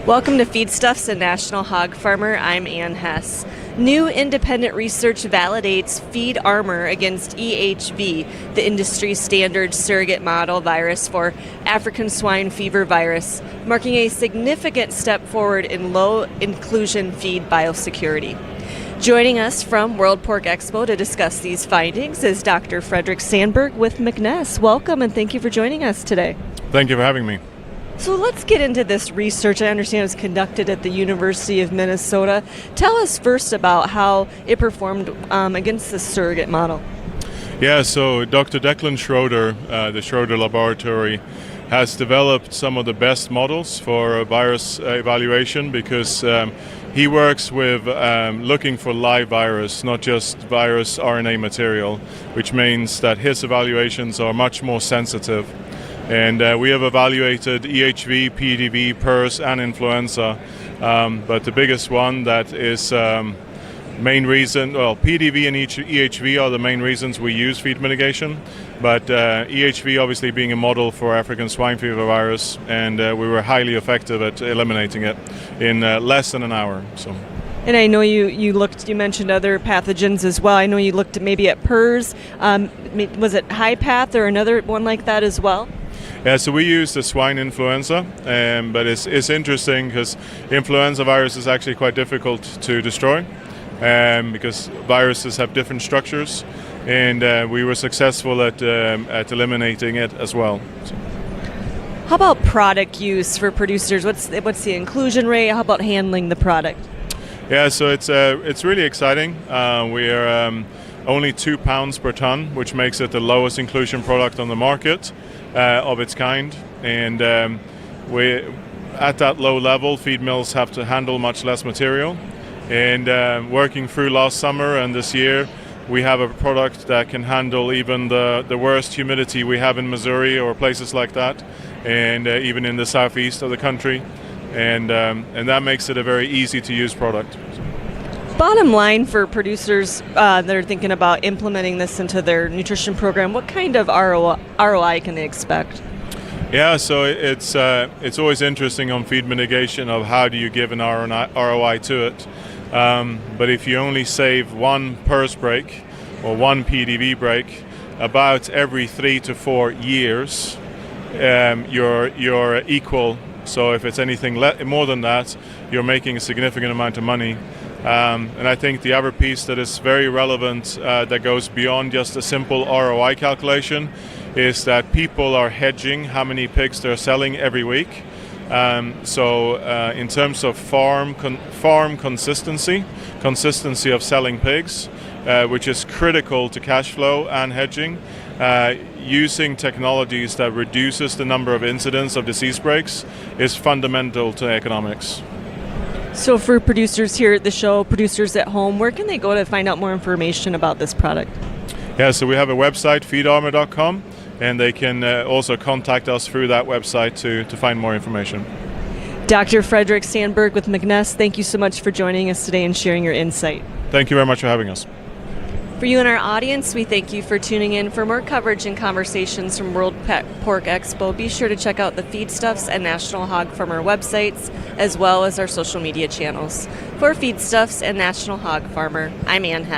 Welcome to Feedstuffs and National Hog Farmer. I'm Ann Hess. New independent research validates FeedARMOR against EHV, the industry standard surrogate model virus for African swine fever virus, marking a significant step forward in low-inclusion feed biosecurity. Joining us from World Pork Expo to discuss these findings is Dr. Fredrik Sandberg with McNess. Welcome and thank you for joining us today. Thank you for having me. So let's get into this research. I understand it was conducted at the University of Minnesota. Tell us first about how it performed against the surrogate model. Yeah, so Dr. Declan Schroeder, the Schroeder Laboratory, has developed some of the best models for virus evaluation because he works with looking for live virus, not just virus RNA material, which means that his evaluations are much more sensitive. And we have evaluated EHV, PDV, PRRS, and influenza. But the biggest one that is main reason, well, PDV and EHV are the main reasons we use feed mitigation. But EHV obviously being a model for African swine fever virus, and we were highly effective at eliminating it in less than an hour. So. And I know you mentioned other pathogens as well. I know you looked maybe at PRRS. Was it high path or another one like that as well? Yeah, so we use the swine influenza, but it's interesting because influenza virus is actually quite difficult to destroy because viruses have different structures, and we were successful at eliminating it as well. So. How about product use for producers? What's the inclusion rate? How about handling the product? Yeah, so it's really exciting. We are only 2 pounds per ton, which makes it the lowest inclusion product on the market of its kind. And we, at that low level, feed mills have to handle much less material. And working through last summer and this year, we have a product that can handle even the worst humidity we have in Missouri or places like that, and even in the southeast of the country. And that makes it a very easy to use product. Bottom line for producers that are thinking about implementing this into their nutrition program, what kind of ROI can they expect? Yeah, so it's always interesting on feed mitigation of how do you give an ROI to it. But if you only save one PRRS break or one PDV break about every 3 to 4 years, you're equal. So if it's anything more than that, you're making a significant amount of money. And I think the other piece that is very relevant that goes beyond just a simple ROI calculation is that people are hedging how many pigs they're selling every week. So in terms of farm consistency of selling pigs, which is critical to cash flow and hedging, using technologies that reduces the number of incidents of disease breaks is fundamental to economics. So for producers here at the show, producers at home, where can they go to find out more information about this product? Yeah, so we have a website, FeedARMOR.com, and they can also contact us through that website to find more information. Dr. Fredrik Sandberg with McNess, thank you so much for joining us today and sharing your insight. Thank you very much for having us. For you and our audience, we thank you for tuning in. For more coverage and conversations from World Pork Expo, be sure to check out the Feedstuffs and National Hog Farmer websites, as well as our social media channels. For Feedstuffs and National Hog Farmer, I'm Ann Hess.